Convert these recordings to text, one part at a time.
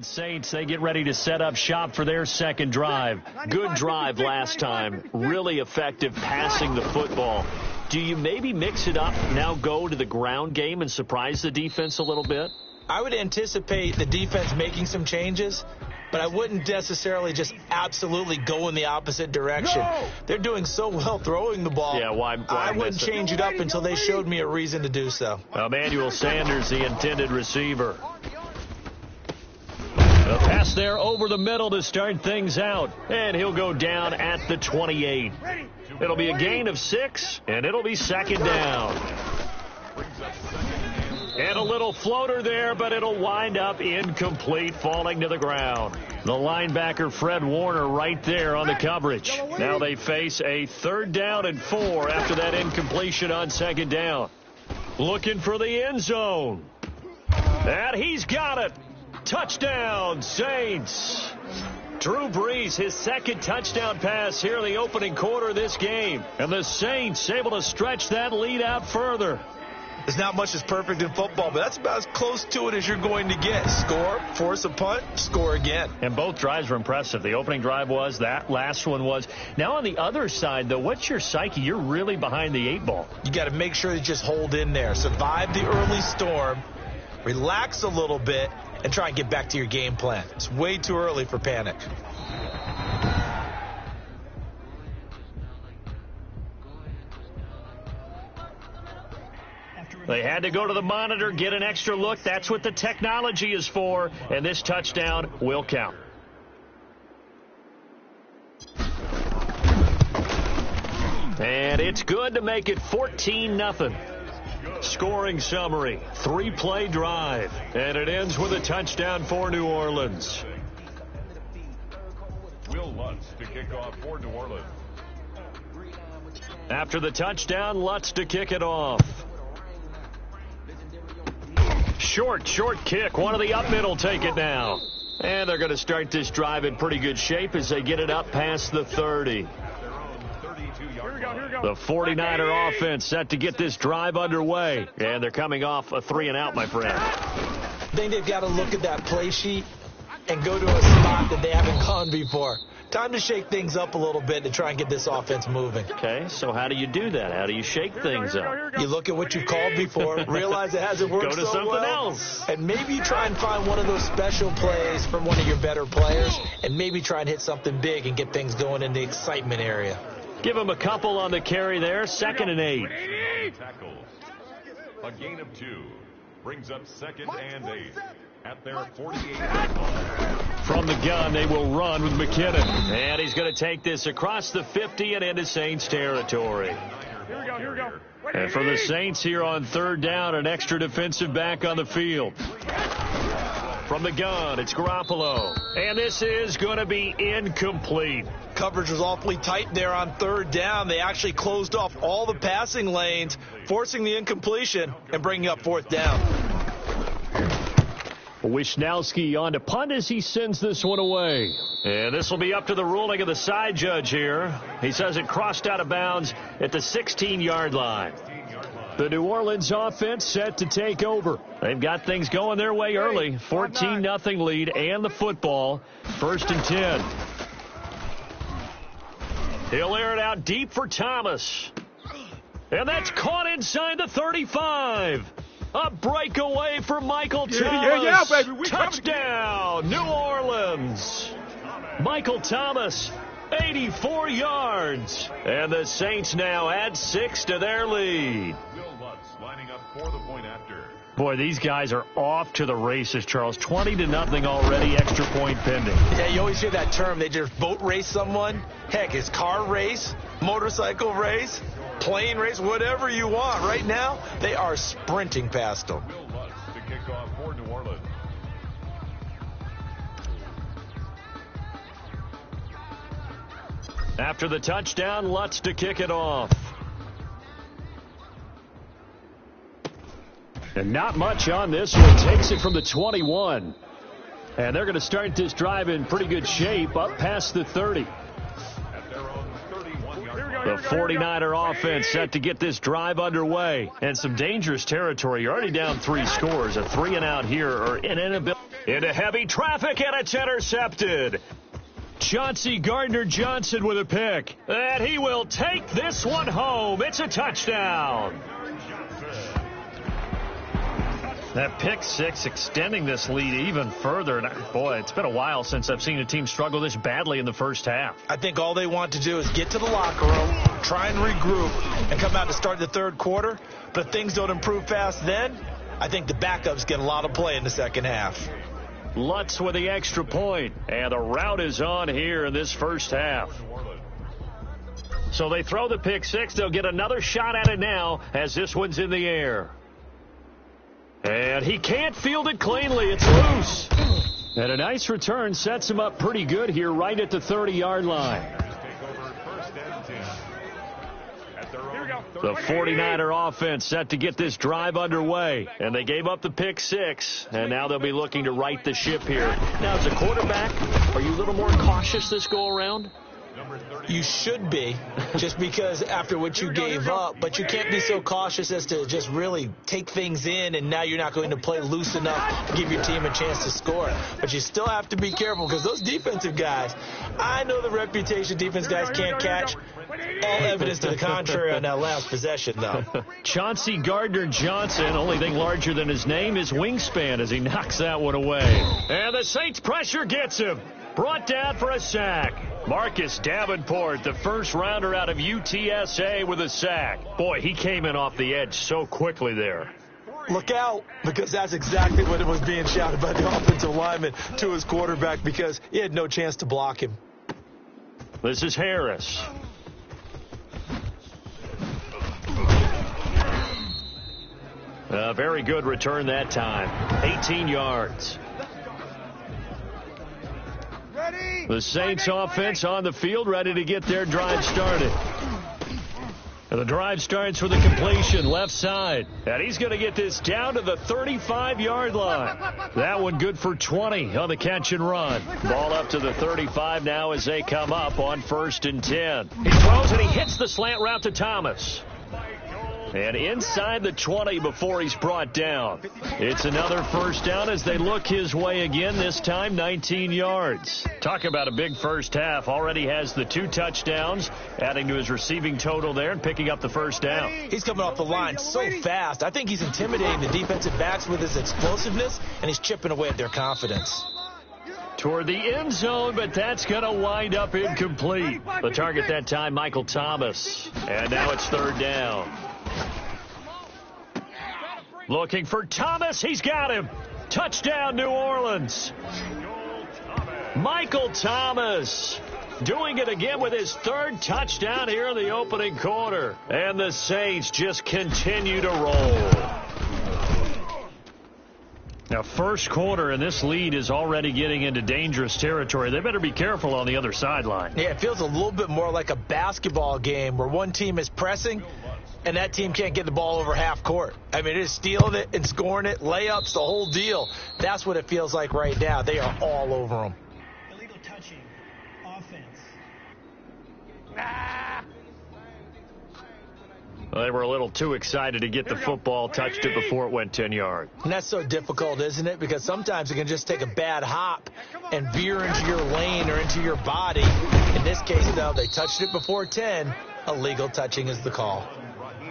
Saints, they get ready to set up shop for their second drive. Good drive last time. Really effective passing the football. Do you maybe mix it up, now go to the ground game and surprise the defense a little bit? I would anticipate the defense making some changes, but I wouldn't necessarily just absolutely go in the opposite direction. No! They're doing so well throwing the ball. Yeah, why I wouldn't change it up until they showed me a reason to do so. Emmanuel Sanders, the intended receiver. The pass there over the middle to start things out, and he'll go down at the 28. It'll be a gain of 6, and it'll be second down. And a little floater there, but it'll wind up incomplete, falling to the ground. The linebacker, Fred Warner, right there on the coverage. Now they face a 3rd down and 4 after that incompletion on second down. Looking for the end zone. And he's got it. Touchdown, Saints. Drew Brees, his second touchdown pass here in the opening quarter of this game. And the Saints able to stretch that lead out further. There's not much that's perfect in football, but that's about as close to it as you're going to get. Score, force a punt, score again. And both drives were impressive. The opening drive was, that last one was. Now on the other side, though, what's your psyche? You're really behind the 8 ball. You got to make sure you just hold in there. Survive the early storm, relax a little bit, and try and get back to your game plan. It's way too early for panic. They had to go to the monitor, get an extra look. That's what the technology is for, and this touchdown will count. And it's good to make it 14-0. Scoring summary, 3-play drive, and it ends with a touchdown for New Orleans. Will Lutz to kick off for New Orleans. After the touchdown, Lutz to kick it off. Short kick. One of the up middle take it now. And they're going to start this drive in pretty good shape as they get it up past the 30. The 49er offense set to get this drive underway. And they're coming off a 3-and-out, my friend. I think they've got to look at that play sheet and go to a spot that they haven't gone before. Time to shake things up a little bit to try and get this offense moving. Okay, so how do you do that? How do you shake things up? You look at what you've called before, realize it hasn't worked so well. Go to something else. And maybe try and find one of those special plays from one of your better players, and maybe try and hit something big and get things going in the excitement area. Give him a couple on the carry there, 2nd and 8. A gain of 2 brings up 2nd and 8 at their 48. From the gun, they will run with McKinnon. And he's going to take this across the 50 and into Saints territory. Here we go. And for the Saints here on 3rd down, an extra defensive back on the field. From the gun, it's Garoppolo. And this is going to be incomplete. Coverage was awfully tight there on 3rd down. They actually closed off all the passing lanes, forcing the incompletion and bringing up 4th down. Wishnowski on to punt as he sends this one away. And this will be up to the ruling of the side judge here. He says it crossed out of bounds at the 16-yard line. The New Orleans offense set to take over. They've got things going their way early. 14-0 lead and the football. 1st and 10. He'll air it out deep for Thomas. And that's caught inside the 35. A breakaway for Michael Thomas. Yeah, baby. Touchdown, New Orleans. Michael Thomas, 84 yards. And the Saints now add 6 to their lead. Will Lutz lining up for the point after. Boy, these guys are off to the races, Charles. 20-0 already, extra point pending. Yeah, you always hear that term. They just boat race someone. Heck, it's car race, motorcycle race, plane race, whatever you want. Right now, they are sprinting past them. Will Lutz to kick off for New Orleans. After the touchdown, Lutz to kick it off. And not much on this one. Takes it from the 21. And they're going to start this drive in pretty good shape up past the 30. At their own 31-yard The 49er offense set to get this drive underway. And some dangerous territory. You're already down 3 scores. A 3-and-out here or an inability. Into heavy traffic, and it's intercepted. Chauncey Gardner-Johnson with a pick. And he will take this one home. It's a touchdown. That pick six extending this lead even further. And boy, it's been a while since I've seen a team struggle this badly in the first half. I think all they want to do is get to the locker room, try and regroup, and come out to start the third quarter. But if things don't improve fast then, I think the backups get a lot of play in the second half. Lutz with the extra point. And the route is on here in this first half. So they throw the pick six. They'll get another shot at it now as this one's in the air. And he can't field it cleanly. It's loose. And a nice return sets him up pretty good here right at the 30-yard line. The 49er offense set to get this drive underway. And they gave up the pick six. And now they'll be looking to right the ship here. Now, as a quarterback, are you a little more cautious this go-around? You should be, just because after what you gave up, but you can't be so cautious as to just really take things in, and now you're not going to play loose enough to give your team a chance to score. But you still have to be careful because those defensive guys, I know the reputation defense guys can't catch. All evidence to the contrary on that last possession, though. Chauncey Gardner-Johnson, only thing larger than his name is wingspan as he knocks that one away. And the Saints pressure gets him. Brought down for a sack. Marcus Davenport, the first rounder out of UTSA with a sack. Boy, he came in off the edge so quickly there. Look out, because that's exactly what it was being shouted by the offensive lineman to his quarterback because he had no chance to block him. This is Harris. A very good return that time. 18 yards. The Saints offense on the field, ready to get their drive started. And the drive starts with a completion left side. And he's going to get this down to the 35-yard line. That one good for 20 on the catch and run. Ball up to the 35 now as they come up on 1st and 10. He throws and he hits the slant route to Thomas. And inside the 20 before he's brought down. It's another first down as they look his way again, this time 19 yards. Talk about a big first half. Already has the 2 touchdowns, adding to his receiving total there and picking up the first down. He's coming off the line so fast. I think he's intimidating the defensive backs with his explosiveness, and he's chipping away at their confidence. Toward the end zone, but that's going to wind up incomplete. The target that time, Michael Thomas. And now it's 3rd down. Looking for Thomas. He's got him. Touchdown, New Orleans. Michael Thomas doing it again with his 3rd touchdown here in the opening quarter. And the Saints just continue to roll. Now, first quarter, and this lead is already getting into dangerous territory. They better be careful on the other sideline. Yeah, it feels a little bit more like a basketball game where one team is pressing and that team can't get the ball over half court. I mean, it is stealing it and scoring it, layups, the whole deal. That's what it feels like right now. They are all over them. Illegal touching, offense. Well, they were a little too excited to get the football, touched it before it went 10 yards. And that's so difficult, isn't it? Because sometimes it can just take a bad hop and veer into your lane or into your body. In this case, though, they touched it before 10. Illegal touching is the call.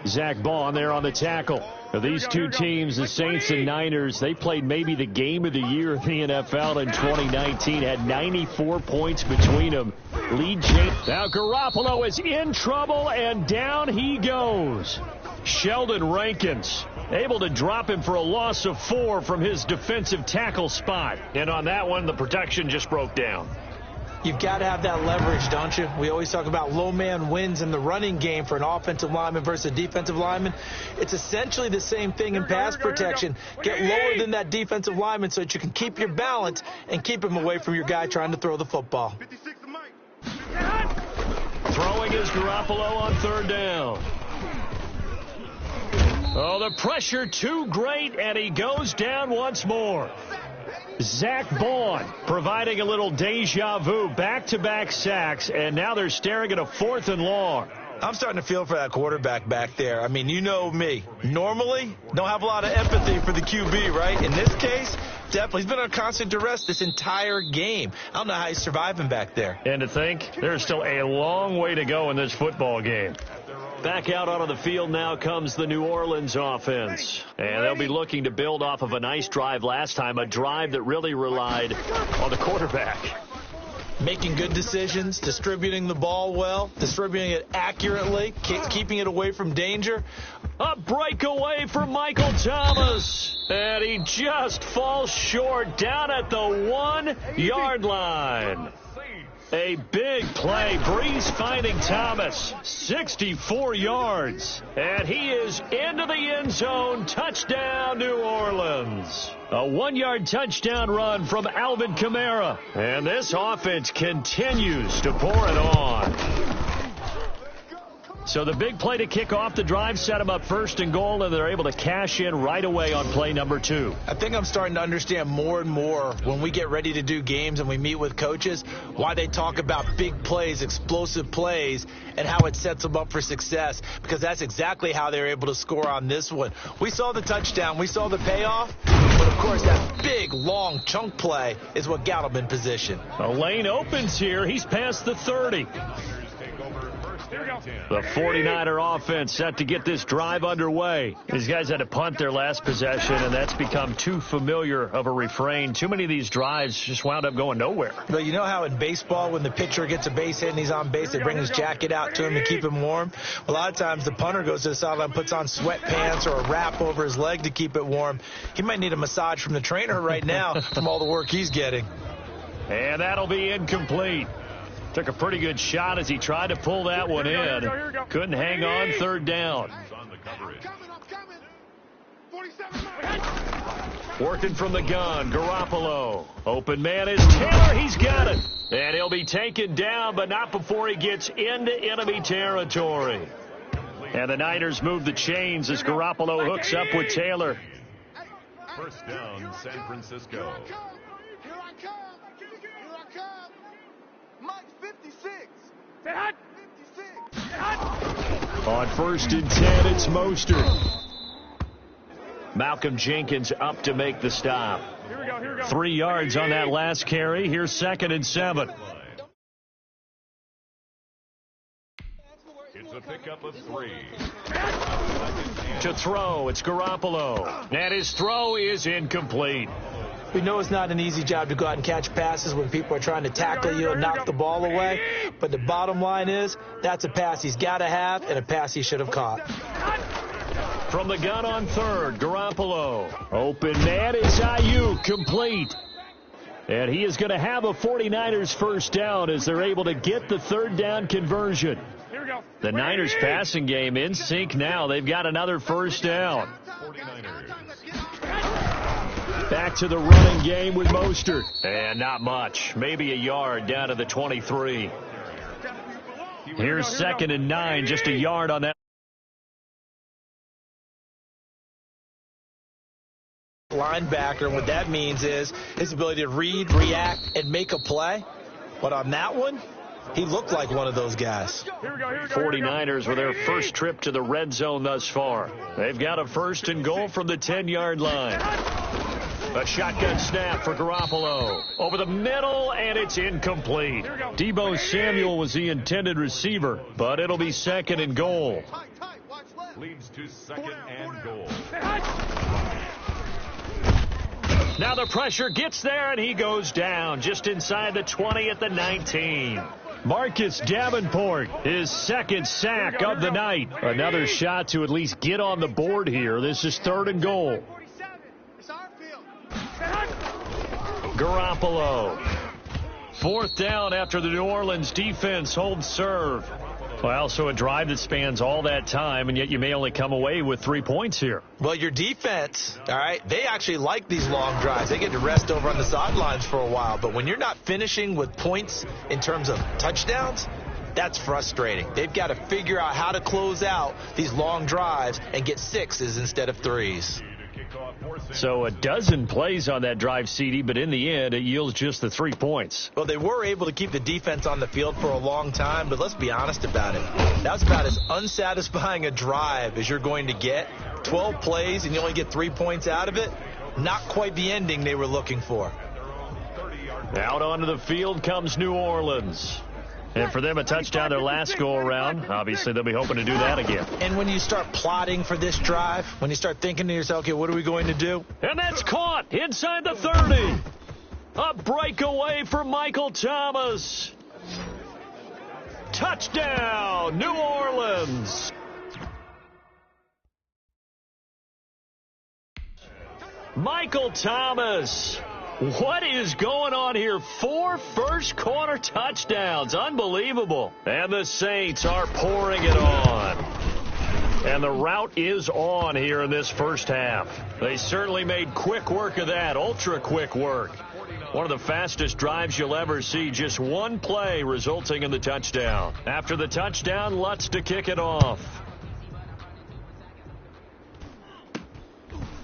Zach Bond there on the tackle. Now, these two teams, the Saints and Niners, they played maybe the game of the year in the NFL in 2019. Had 94 points between them. Lead change. Now Garoppolo is in trouble, and down he goes. Sheldon Rankins able to drop him for a loss of 4 from his defensive tackle spot. And on that one, the protection just broke down. You've got to have that leverage, don't you? We always talk about low man wins in the running game for an offensive lineman versus a defensive lineman. It's essentially the same thing in pass protection. Get lower than that defensive lineman so that you can keep your balance and keep him away from your guy trying to throw the football. Throwing is Garoppolo on 3rd down. Oh, the pressure too great, and he goes down once more. Zach Bond providing a little deja vu, back-to-back sacks, and now they're staring at a 4th and long. I'm starting to feel for that quarterback back there. I mean, you know me. Normally, don't have a lot of empathy for the QB, right? In this case, definitely. He's been on constant duress this entire game. I don't know how he's surviving back there. And to think, there's still a long way to go in this football game. Back out onto the field now comes the New Orleans offense. And they'll be looking to build off of a nice drive last time, a drive that really relied on the quarterback. Making good decisions, distributing the ball well, distributing it accurately, keeping it away from danger. A breakaway for Michael Thomas. And he just falls short down at the 1-yard line. A big play. Breeze finding Thomas. 64 yards. And he is into the end zone. Touchdown, New Orleans. A 1-yard touchdown run from Alvin Kamara. And this offense continues to pour it on. So the big play to kick off the drive set them up first and goal, and they're able to cash in right away on play number 2. I think I'm starting to understand more and more when we get ready to do games and we meet with coaches why they talk about big plays, explosive plays, and how it sets them up for success, because that's exactly how they're able to score on this one. We saw the touchdown. We saw the payoff. But, of course, that big, long chunk play is what got him in position. A lane opens here. He's past the 30. The 49er offense set to get this drive underway. These guys had to punt their last possession, and that's become too familiar of a refrain. Too many of these drives just wound up going nowhere. But you know how in baseball, when the pitcher gets a base hit and he's on base, they bring his jacket out to him to keep him warm? A lot of times the punter goes to the sideline, puts on sweatpants or a wrap over his leg to keep it warm. He might need a massage from the trainer right now from all the work he's getting. And that'll be incomplete. Took a pretty good shot as he tried to pull that one in. Couldn't hang on, third down. Working from the gun, Garoppolo. Open man is Taylor. He's got it. And he'll be taken down, but not before he gets into enemy territory. And the Niners move the chains as Garoppolo hooks up with Taylor. First down, San Francisco. Here I come. Here I come. Mike 56. 56. On 1st and 10, it's Mostert. Malcolm Jenkins up to make the stop. 3 yards on that last carry. Here's 2nd and 7. It's a pickup of 3. To throw, it's Garoppolo. And his throw is incomplete. We know it's not an easy job to go out and catch passes when people are trying to tackle you and knock the ball away. But the bottom line is that's a pass he's got to have and a pass he should have caught. From the gun on 3rd, Garoppolo. Open man is Ayuk, complete. And he is going to have a 49ers first down as they're able to get the 3rd down conversion. The Niners passing game in sync now. They've got another first down. 49ers. Back to the running game with Mostert. And not much. Maybe a yard down to the 23. Here's 2nd and 9. Just a yard on that. Linebacker, and what that means is his ability to read, react, and make a play. But on that one, he looked like one of those guys. 49ers with their first trip to the red zone thus far. They've got a 1st and goal from the 10-yard line. A shotgun snap for Garoppolo. Over the middle, and it's incomplete. Deebo Samuel was the intended receiver, but it'll be 2nd and goal. Leads to 2nd and goal. Now the pressure gets there, and he goes down just inside the 20 at the 19. Marcus Davenport, his 2nd sack of the night. Another shot to at least get on the board here. This is 3rd and goal. Garoppolo. 4th down after the New Orleans defense holds serve. Well, so a drive that spans all that time, and yet you may only come away with 3 points here. Well, your defense, all right, they actually like these long drives. They get to rest over on the sidelines for a while. But when you're not finishing with points in terms of touchdowns, that's frustrating. They've got to figure out how to close out these long drives and get 6s instead of 3s. So a dozen plays on that drive, CD, but in the end, it yields just the 3 points. Well, they were able to keep the defense on the field for a long time, but let's be honest about it. That's about as unsatisfying a drive as you're going to get. 12 plays and you only get 3 points out of it. not quite the ending they were looking for. Out onto the field comes New Orleans. And for them, a touchdown their last go-around. Obviously, they'll be hoping to do that again. And when you start plotting for this drive, when you start thinking to yourself, okay, what are we going to do? And that's caught inside the 30. A breakaway for Michael Thomas. Touchdown, New Orleans. Michael Thomas. What is going on here? 4 first-quarter touchdowns. Unbelievable. And the Saints are pouring it on. And the route is on here in this first half. They certainly made quick work of that, ultra-quick work. One of the fastest drives you'll ever see. Just one play resulting in the touchdown. After the touchdown, Lutz to kick it off.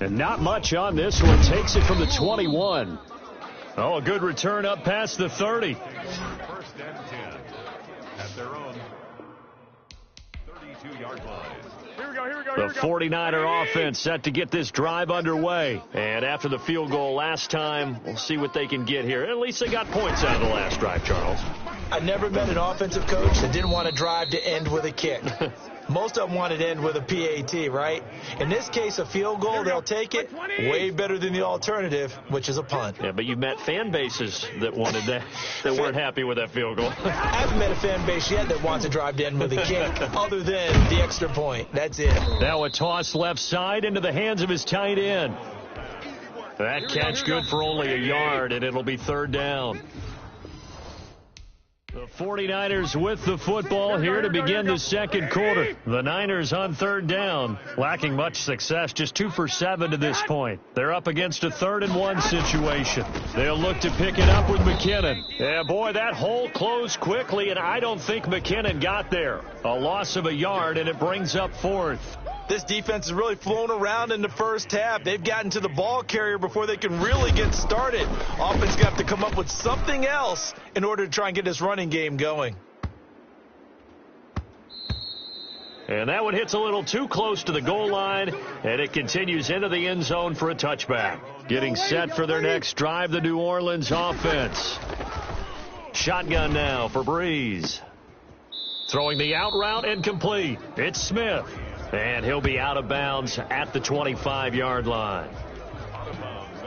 And not much on this one. Takes it from the 21. Oh, a good return up past the 30. First and 10 at their own 32-yard line. The 49er offense set to get this drive underway. And after the field goal last time, we'll see what they can get here. At least they got points out of the last drive, Charles. I never met an offensive coach that didn't want to drive to end with a kick. Most of them wanted to end with a PAT, right? In this case, a field goal, they'll take it. Way better than the alternative, which is a punt. Yeah, but you've met fan bases that wanted that weren't happy with that field goal. I haven't met a fan base yet that wants to drive to end with a kick, other than the extra point. That's it. Now a toss left side into the hands of his tight end. That catch good for only a yard, and it'll be third down. The 49ers with the football here to begin the second quarter. The Niners on third down, lacking much success, just 2 for 7 to this point. They're up against a 3rd-and-1 situation. They'll look to pick it up with McKinnon. Yeah, boy, that hole closed quickly, and I don't think McKinnon got there. A loss of a yard, and it brings up 4th. This defense is really flown around in the first half. They've gotten to the ball carrier before they can really get started. Offense got to come up with something else in order to try and get this running game going. And that one hits a little too close to the goal line, and it continues into the end zone for a touchback. Getting set for their next drive, the New Orleans offense. Shotgun now for Breeze. Throwing the out route incomplete. It's Smith. And he'll be out of bounds at the 25-yard line.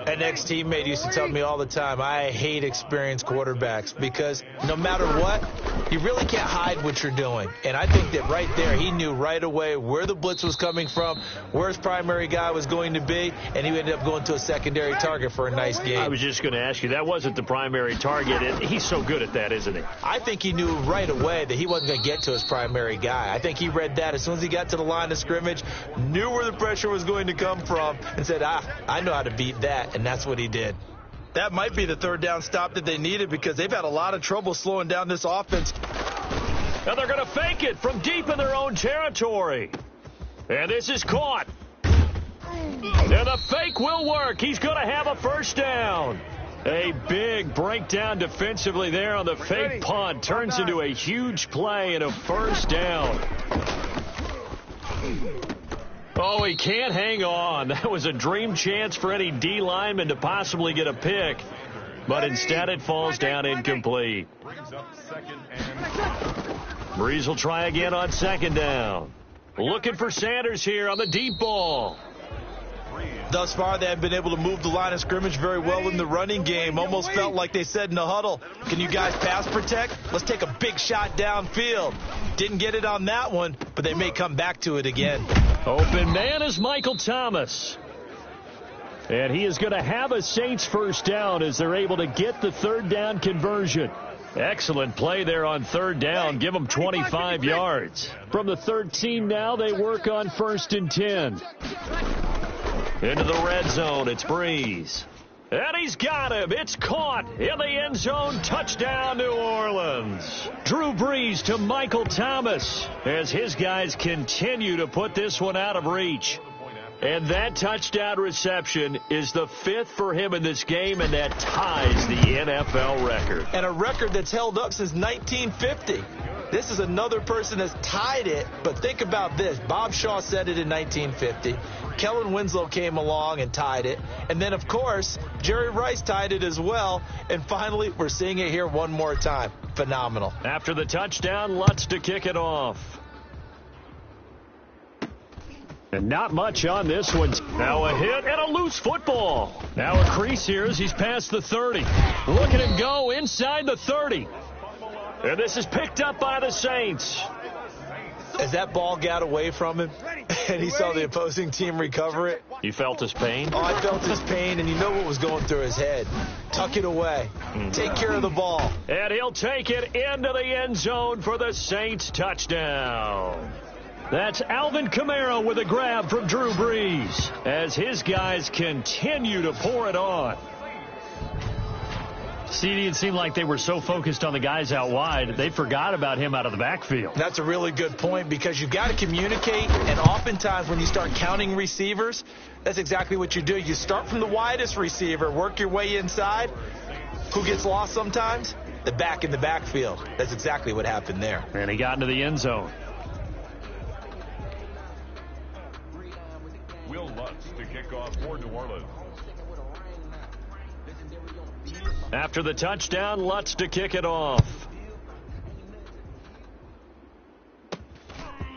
An ex-teammate used to tell me all the time, I hate experienced quarterbacks because no matter what, you really can't hide what you're doing. And I think that right there, he knew right away where the blitz was coming from, where his primary guy was going to be, and he ended up going to a secondary target for a nice game. I was just going to ask you, that wasn't the primary target, and he's so good at that, isn't he? I think he knew right away that he wasn't going to get to his primary guy. I think he read that as soon as he got to the line of scrimmage, knew where the pressure was going to come from, and said, I know how to beat that. And that's what he did. That might be the third down stop that they needed because they've had a lot of trouble slowing down this offense. And they're going to fake it from deep in their own territory. And this is caught. And the fake will work. He's going to have a first down. A big breakdown defensively there on the fake punt. Turns into a huge play and a first down. Oh, he can't hang on. That was a dream chance for any D lineman to possibly get a pick. But instead it falls down incomplete. Breeze will try again on second down. Looking for Sanders here on the deep ball. Thus far, they have been able to move the line of scrimmage very well in the running game. Almost felt like they said in the huddle, can you guys pass protect? Let's take a big shot downfield. Didn't get it on that one, but they may come back to it again. Open man is Michael Thomas. And he is going to have a Saints first down as they're able to get the third down conversion. Excellent play there on third down. Give them 25 yards. From the 13 now, they work on 1st and 10. Into the red zone, it's Breeze. And he's got him. It's caught in the end zone. Touchdown, New Orleans. Drew Brees to Michael Thomas as his guys continue to put this one out of reach. And that touchdown reception is the 5th for him in this game, and that ties the NFL record. And a record that's held up since 1950. This is another person that's tied it, but think about this. Bob Shaw said it in 1950. Kellen Winslow came along and tied it. And then, of course, Jerry Rice tied it as well. And finally, we're seeing it here one more time. Phenomenal. After the touchdown, Lutz to kick it off. And not much on this one. Now a hit and a loose football. Now a crease here as he's past the 30. Look at him go inside the 30. And this is picked up by the Saints. As that ball got away from him and he saw the opposing team recover it. You felt his pain? Oh, I felt his pain, and you know what was going through his head. Tuck it away. Take care of the ball. And he'll take it into the end zone for the Saints touchdown. That's Alvin Kamara with a grab from Drew Brees as his guys continue to pour it on. CD, it seemed like they were so focused on the guys out wide, they forgot about him out of the backfield. That's a really good point because you've got to communicate, and oftentimes when you start counting receivers, that's exactly what you do. You start from the widest receiver, work your way inside. Who gets lost sometimes? The back in the backfield. That's exactly what happened there. And he got into the end zone. Will Lutz to kick off for New Orleans. After the touchdown, Lutz to kick it off.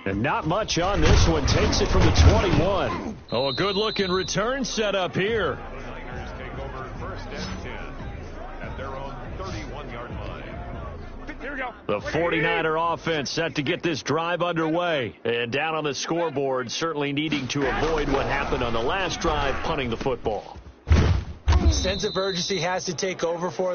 And not much on this one. Takes it from the 21. Oh, a good-looking return set up here. Niners take over first and 10 at their own 31-yard line. Here we go. The 49er offense set to get this drive underway. And down on the scoreboard, certainly needing to avoid what happened on the last drive, punting the football. Sense of urgency has to take over for